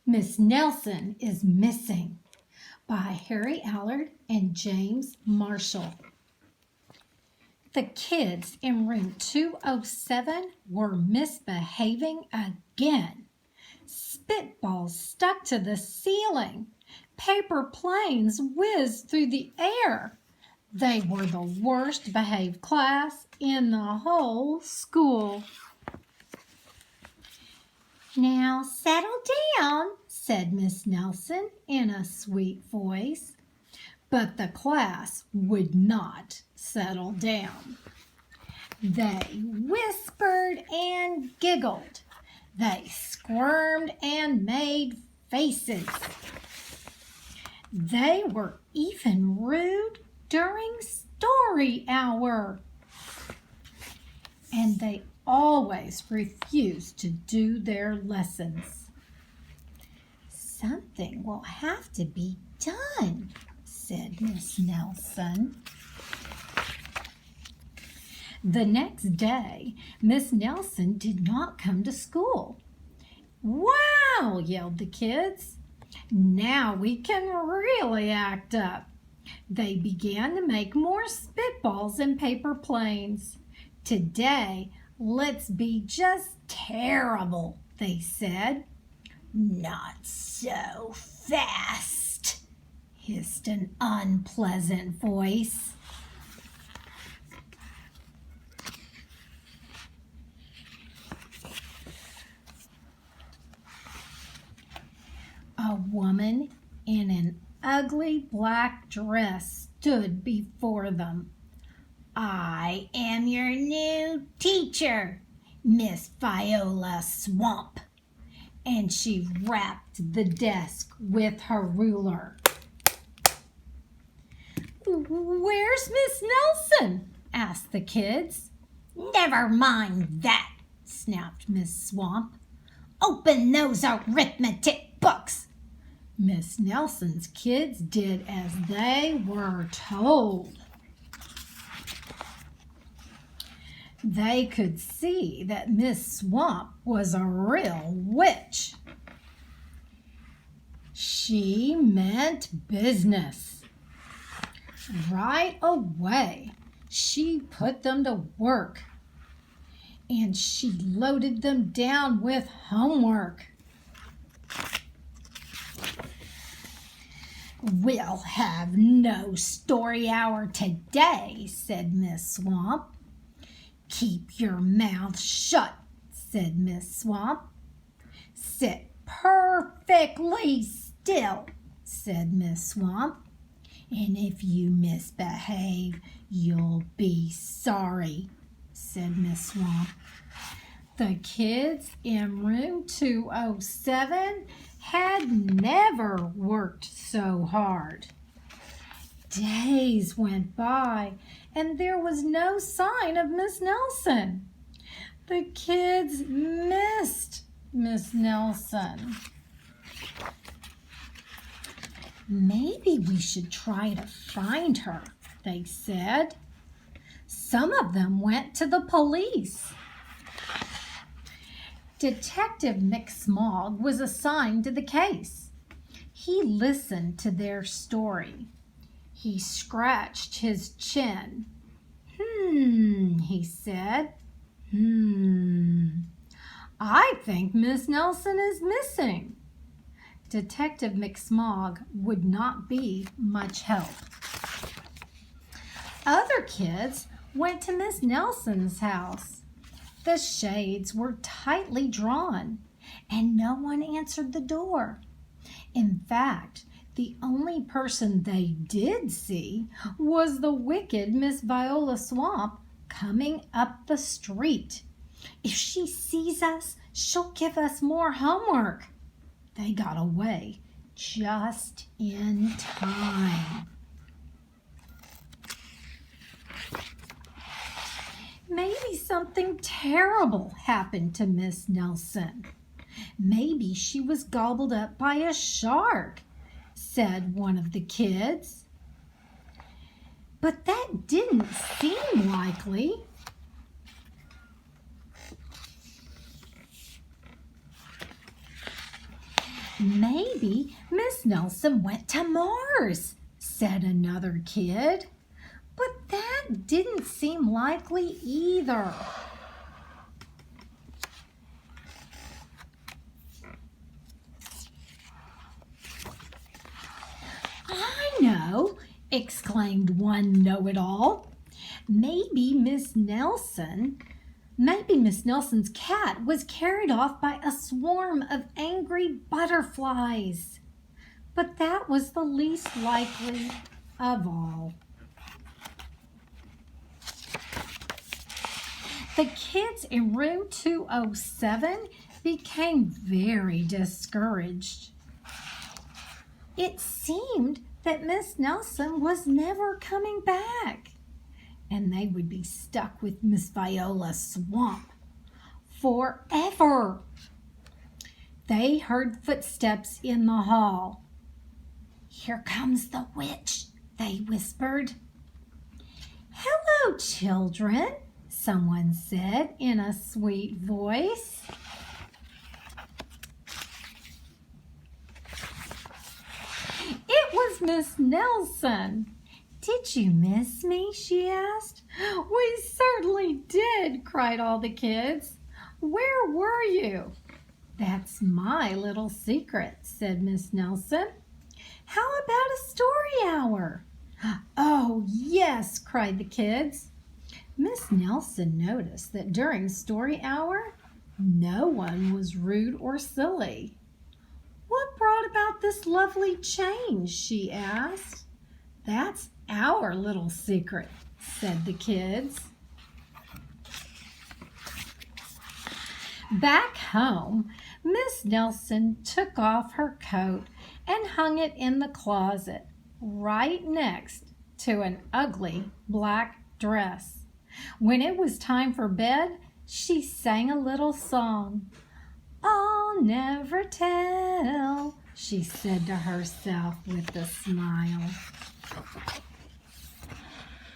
Miss Nelson is Missing by Harry Allard and James Marshall. The kids in room 207 were misbehaving again. Spitballs stuck to the ceiling. Paper planes whizzed through the air. They were the worst behaved class in the whole school. "Now settle down," said Miss Nelson in a sweet voice. But the class would not settle down. They whispered and giggled. They squirmed and made faces. They were even rude during story hour. And they always refused to do their lessons. "Something will have to be done," said Miss Nelson. The next day, Miss Nelson did not come to school. "Wow!" yelled the kids. "Now we can really act up." They began to make more spitballs and paper planes. "Today, let's be just terrible," they said. "Not so fast," hissed an unpleasant voice. A woman in an ugly black dress stood before them. "I am your new teacher, Miss Viola Swamp." And she rapped the desk with her ruler. "Where's Miss Nelson?" asked the kids. "Never mind that," snapped Miss Swamp. "Open those arithmetic books." Miss Nelson's kids did as they were told. They could see that Miss Swamp was a real witch. She meant business. Right away, she put them to work, and she loaded them down with homework. "We'll have no story hour today," said Miss Swamp. "Keep your mouth shut," said Miss Swamp. "Sit perfectly still," said Miss Swamp. "And if you misbehave, you'll be sorry," said Miss Swamp. The kids in room 207 had never worked so hard. Days went by, and there was no sign of Miss Nelson. The kids missed Miss Nelson. "Maybe we should try to find her," they said. Some of them went to the police. Detective McSmog was assigned to the case. He listened to their story. He scratched his chin. He said. I think Miss Nelson is missing." Detective McSmog would not be much help. Other kids went to Miss Nelson's house. The shades were tightly drawn, and no one answered the door. In fact, the only person they did see was the wicked Miss Viola Swamp coming up the street. "If she sees us, she'll give us more homework." They got away just in time. Maybe something terrible happened to Miss Nelson. "Maybe she was gobbled up by a shark," said one of the kids. But that didn't seem likely. Maybe Miss Nelson went to Mars, said another kid. But that didn't seem likely either. I know, exclaimed one know-it-all. Maybe Miss Nelson's cat was carried off by a swarm of angry butterflies. But that was the least likely of all. The kids in room 207 became very discouraged. It seemed that Miss Nelson was never coming back, and they would be stuck with Miss Viola's swamp forever. They heard footsteps in the hall. "Here comes the witch," they whispered. "Hello, children," someone said in a sweet voice. It was Miss Nelson. "Did you miss me?" she asked. "We certainly did," cried all the kids. "Where were you?" "That's my little secret," said Miss Nelson. "How about a story hour?" "Oh, yes," cried the kids. Miss Nelson noticed that during story hour, no one was rude or silly. "What brought about this lovely change?" she asked. "That's our little secret," said the kids. Back home, Miss Nelson took off her coat and hung it in the closet right next to an ugly black dress. When it was time for bed, she sang a little song. "I'll never tell," she said to herself with a smile.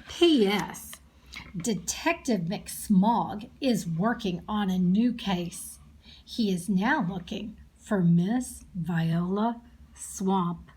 P.S. Detective McSmog is working on a new case. He is now looking for Miss Viola Swamp.